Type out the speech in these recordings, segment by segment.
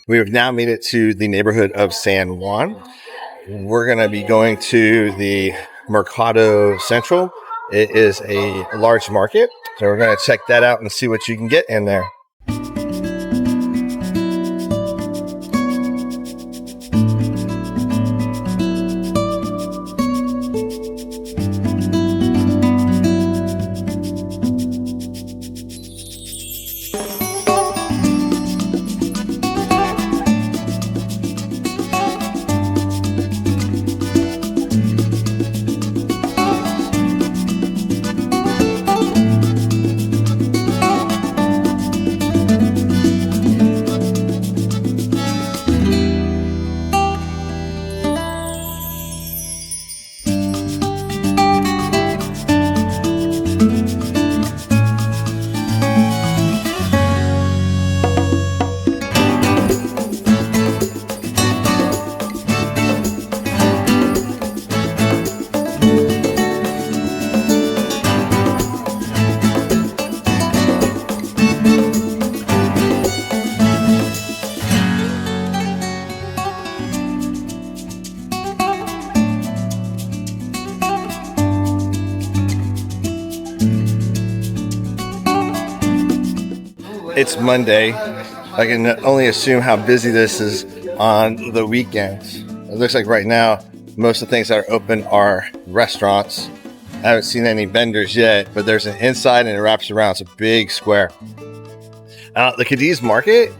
We have now made it to the neighborhood of San Juan. We're going to be going to the Mercado Central. It is a large market, so we're going to check that out and see what you can get in there. It's Monday. I can only assume how busy this is on the weekends. It looks like right now, most of the things that are open are restaurants. I haven't seen any vendors yet, but there's an inside and it wraps around. It's a big square. The Cadiz market,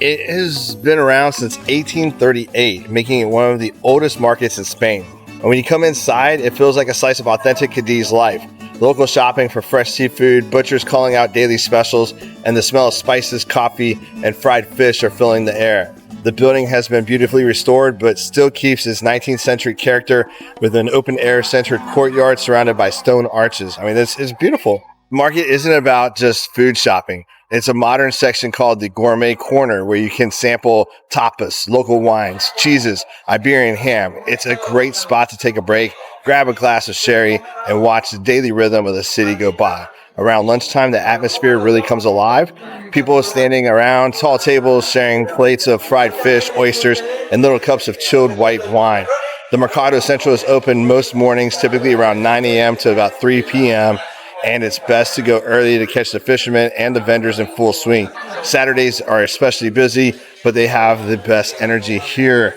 it has been around since 1838, making it one of the oldest markets in Spain. And when you come inside, it feels like a slice of authentic Cadiz life. Local shopping for fresh seafood, butchers calling out daily specials, and the smell of spices, coffee, and fried fish are filling the air. The building has been beautifully restored, but still keeps its 19th century character with an open-air centered courtyard surrounded by stone arches. I mean, this is beautiful. The market isn't about just food shopping. It's a modern section called the Gourmet Corner where you can sample tapas, local wines, cheeses, Iberian ham. It's a great spot to take a break, grab a glass of sherry, and watch the daily rhythm of the city go by. Around lunchtime, the atmosphere really comes alive. People are standing around tall tables, sharing plates of fried fish, oysters, and little cups of chilled white wine. The Mercado Central is open most mornings, typically around 9 a.m. to about 3 p.m., and it's best to go early to catch the fishermen and the vendors in full swing. Saturdays are especially busy, but they have the best energy here.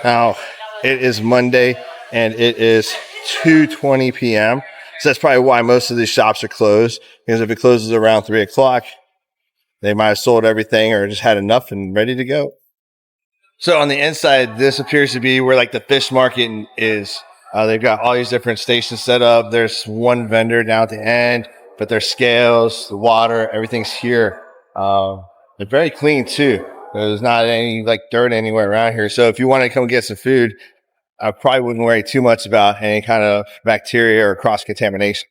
Now, it is Monday, and it is 2:20 p.m., so that's probably why most of these shops are closed, because if it closes around 3 o'clock, they might have sold everything or just had enough and ready to go. So on the inside, this appears to be where like the fish market is. They've got all these different stations set up. There's one vendor down at the end, but there's scales, the water, everything's here. They're very clean too. There's not any like dirt anywhere around here. So if you want to come get some food, I probably wouldn't worry too much about any kind of bacteria or cross-contamination.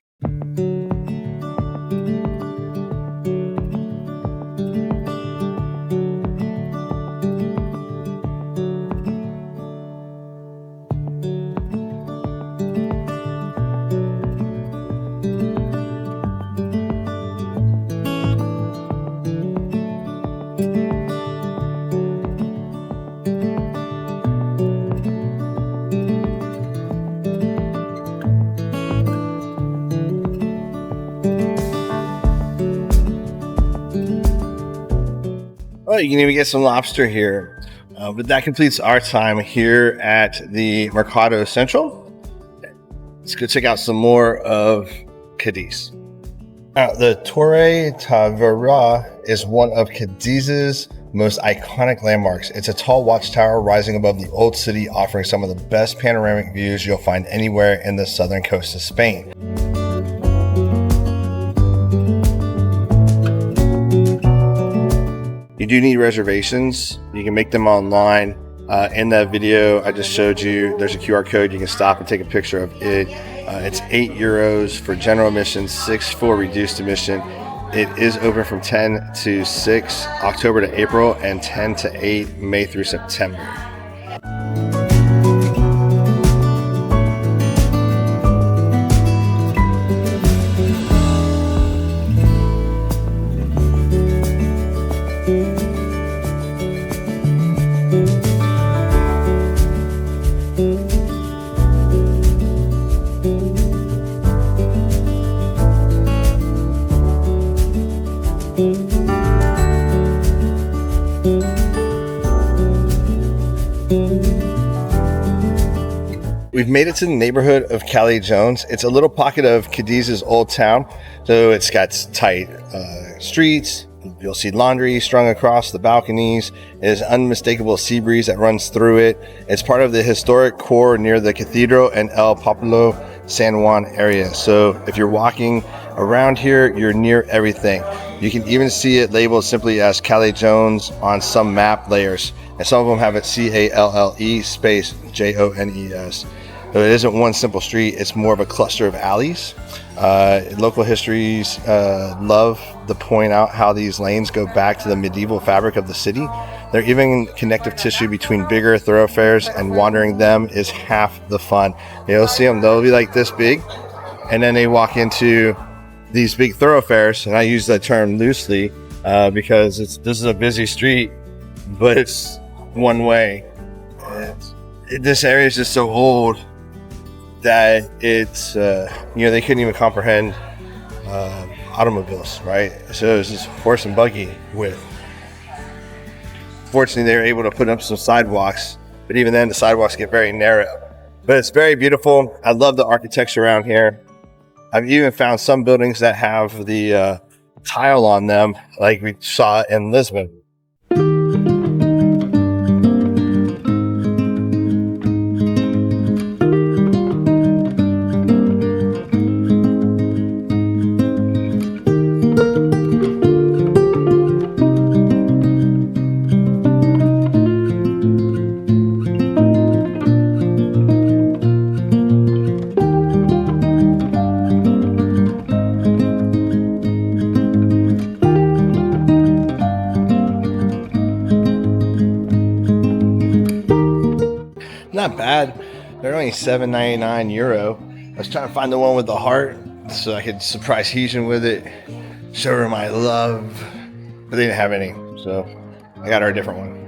Well, you can even get some lobster here. But that completes our time here at the Mercado Central. Let's go check out some more of Cadiz. The Torre Tavera is one of Cadiz's most iconic landmarks. It's a tall watchtower rising above the old city, offering some of the best panoramic views you'll find anywhere in the southern coast of Spain. You do need reservations. You can make them online. In that video I just showed you, there's a QR code. You can stop and take a picture of it. It's €8 for general admission, $6 for reduced admission. It is open from 10 to 6, October to April, and 10 to 8, May through September. We've made it to the neighborhood of Cali Jones. It's a little pocket of Cadiz's old town, so it's got tight streets. You'll see laundry strung across the balconies. There's unmistakable sea breeze that runs through it. It's part of the historic core near the Cathedral and El Popolo San Juan area. So if you're walking around here, you're near everything. You can even see it labeled simply as Cali Jones on some map layers. And some of them have it CALLE space JONES. So it isn't one simple street, it's more of a cluster of alleys. Local histories love to point out how these lanes go back to the medieval fabric of the city. They're even connective tissue between bigger thoroughfares, and wandering them is half the fun. You'll see them, they'll be like this big, and then they walk into these big thoroughfares, and I use that term loosely because this is a busy street, but it's one way. This area is just so old that it's they couldn't even comprehend automobiles, right? So it was just horse and buggy width. Fortunately, they were able to put up some sidewalks, but even then the sidewalks get very narrow. But it's very beautiful. I love the architecture around here. I've even found some buildings that have the tile on them, like we saw in Lisbon. Not bad. They're only €7.99. I was trying to find the one with the heart so I could surprise Heejin with it, show her my love, but they didn't have any, so I got her a different one.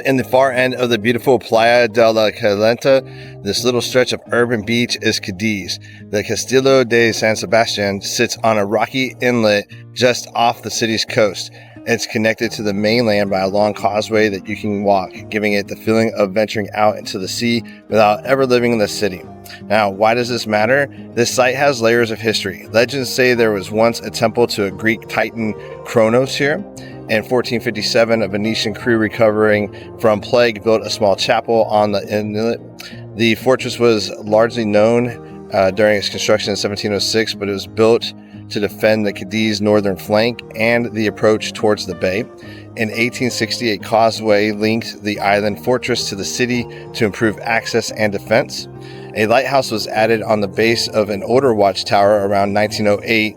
In the far end of the beautiful Playa de la Calenta, this little stretch of urban beach is Cadiz. The Castillo de San Sebastian sits on a rocky inlet just off the city's coast. It's connected to the mainland by a long causeway that you can walk, giving it the feeling of venturing out into the sea without ever living in the city. Now, why does this matter? This site has layers of history. Legends say there was once a temple to a Greek titan Kronos here. In 1457, a Venetian crew recovering from plague built a small chapel on the inlet. The fortress was largely known during its construction in 1706, but it was built to defend the Cadiz northern flank and the approach towards the bay. In 1860, a causeway linked the island fortress to the city to improve access and defense. A lighthouse was added on the base of an older watchtower around 1908,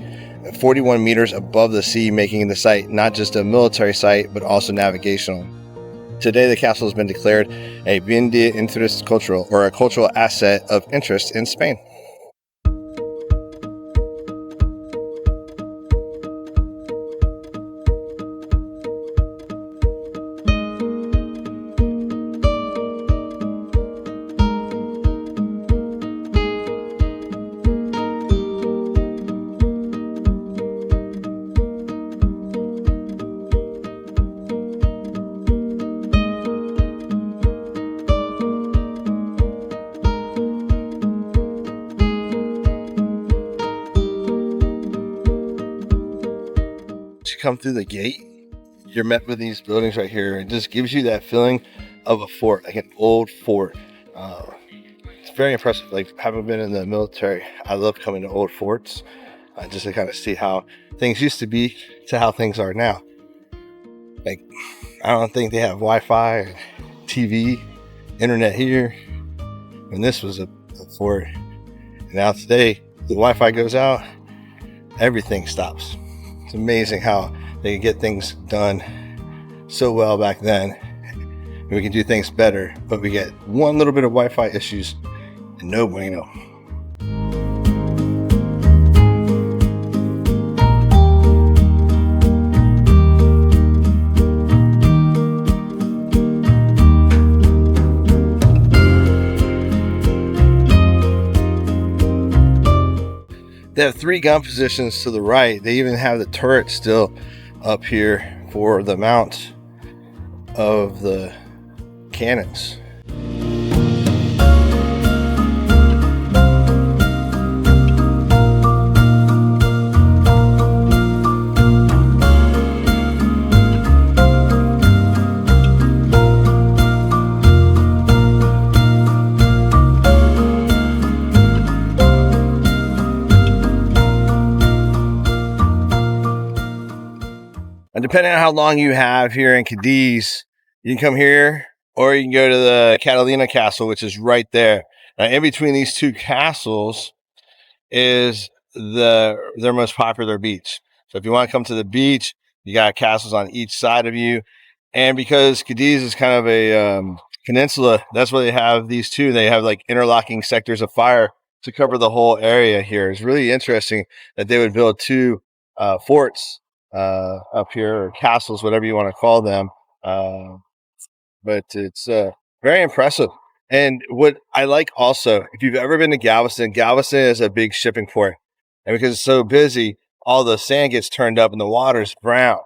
41 meters above the sea, making the site not just a military site, but also navigational. Today, the castle has been declared a bien de interés cultural, or a cultural asset of interest in Spain. Come through the gate, you're met with these buildings right here. It just gives you that feeling of a fort, like an old fort. It's very impressive. Like, having been in the military, I love coming to old forts just to kind of see how things used to be to how things are now. Like, I don't think they have Wi-Fi or TV, internet here, and this was a fort. And now today, the Wi-Fi goes out, everything stops. It's amazing how they can get things done so well back then. We can do things better, but we get one little bit of Wi-Fi issues and no bueno. They have 3 gun positions to the right. They even have the turret still up here for the mount of the cannons. And depending on how long you have here in Cadiz, you can come here or you can go to the Catalina Castle, which is right there. Now, in between these 2 castles is their most popular beach. So if you want to come to the beach, you got castles on each side of you. And because Cadiz is kind of a peninsula, that's why they have these 2. They have like interlocking sectors of fire to cover the whole area here. It's really interesting that they would build 2 forts up here, or castles, whatever you want to call them. But it's very impressive. And what I like also, if you've ever been to Galveston, Galveston is a big shipping port. And because it's so busy, all the sand gets turned up and the water's brown.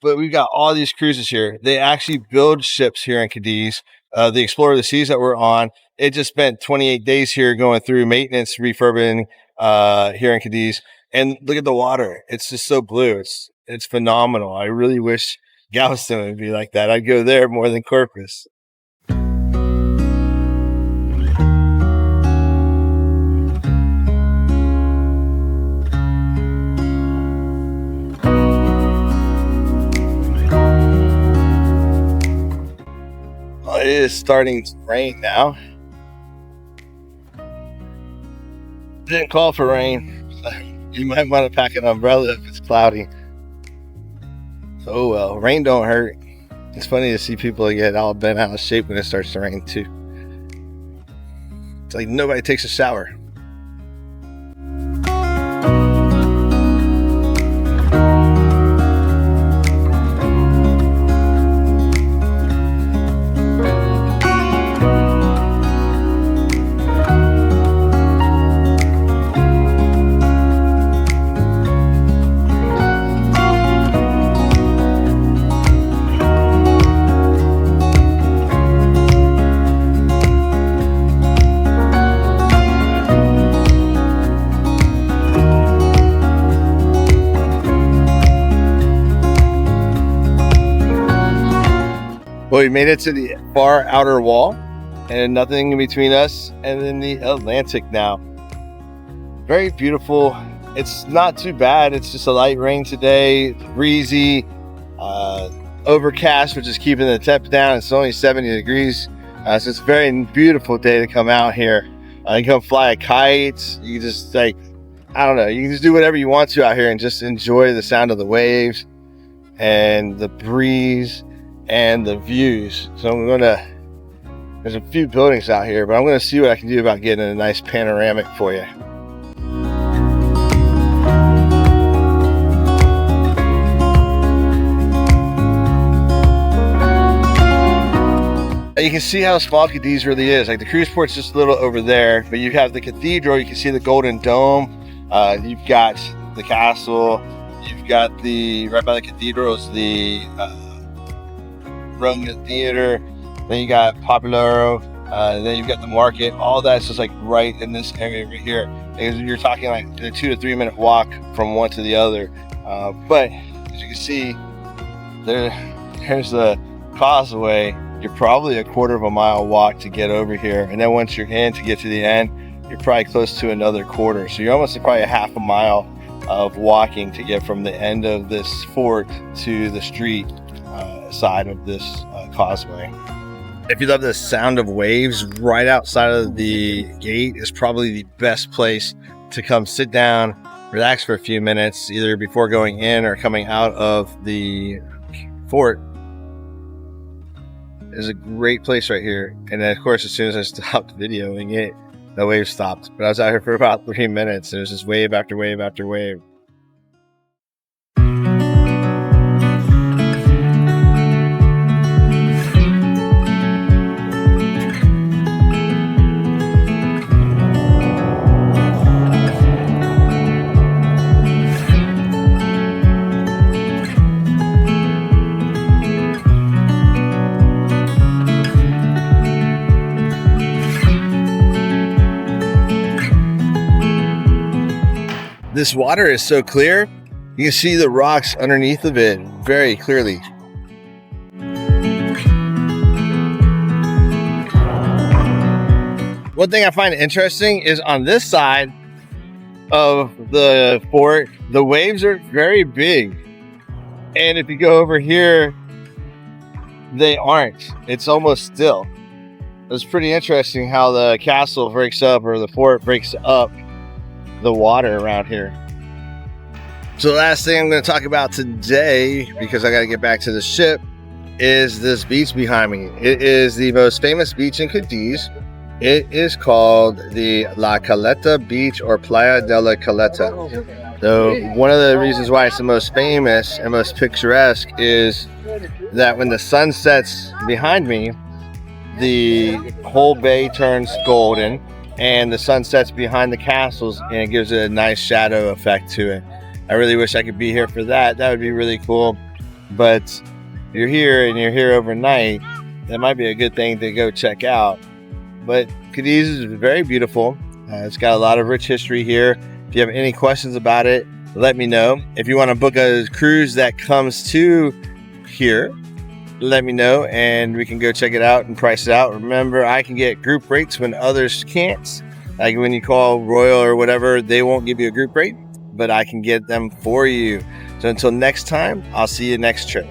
But we've got all these cruises here. They actually build ships here in Cadiz. The Explorer of the Seas that we're on, it just spent 28 days here going through maintenance, refurbing here in Cadiz. And look at the water. It's just so blue. It's phenomenal. I really wish Galveston would be like that. I'd go there more than Corpus. Well, it is starting to rain now. Didn't call for rain. You might want to pack an umbrella if it's cloudy. Oh well, rain don't hurt. It's funny to see people get all bent out of shape when it starts to rain too. It's like nobody takes a shower. Well, we made it to the far outer wall and nothing in between us and then the Atlantic now. Very beautiful. It's not too bad. It's just a light rain today, breezy, overcast, which is keeping the temp down. It's only 70 degrees. So it's a very beautiful day to come out here. You can come fly a kite. You can just I don't know, you can just do whatever you want to out here and just enjoy the sound of the waves and the breeze and the views. So there's a few buildings out here, but I'm gonna see what I can do about getting a nice panoramic for you. You can see how small Cadiz really is. Like the cruise port's just a little over there, but you have the cathedral, you can see the Golden Dome, you've got the castle, you've got right by the cathedral is the Roman Theater, then you got Popularo, then you've got the market. All that's just like right in this area right here. You're talking like a 2 to 3 minute walk from one to the other. But as you can see, there's the causeway. You're probably a quarter of a mile walk to get over here, and then once you're in to get to the end, you're probably close to another quarter. So you're almost probably a half a mile of walking to get from the end of this fort to the street side of this causeway. If you love the sound of waves, right outside of the gate is probably the best place to come sit down, relax for a few minutes, either before going in or coming out of the fort. There's a great place right here. And then of course, as soon as I stopped videoing it, the wave stopped. But I was out here for about 3 minutes. There's just wave after wave after wave. This water is so clear, you can see the rocks underneath of it very clearly. One thing I find interesting is on this side of the fort, the waves are very big. And if you go over here, they aren't. It's almost still. It's pretty interesting how the castle breaks up, or the fort breaks up the water around here. So the last thing I'm going to talk about today, because I got to get back to the ship, is this beach behind me. It is the most famous beach in Cadiz. It is called the La Caleta Beach, or Playa de la Caleta. So one of the reasons why it's the most famous and most picturesque is that when the sun sets behind me, the whole bay turns golden, and the sun sets behind the castles, and it gives it a nice shadow effect to it. I really wish I could be here for that. That would be really cool. But you're here and you're here overnight, that might be a good thing to go check out. But Cadiz is very beautiful. It's got a lot of rich history here. If you have any questions about it, let me know. If you want to book a cruise that comes to here, let me know and we can go check it out and price it out. Remember, I can get group rates when others can't. Like when you call Royal or whatever, they won't give you a group rate, but I can get them for you. So until next time, I'll see you next trip.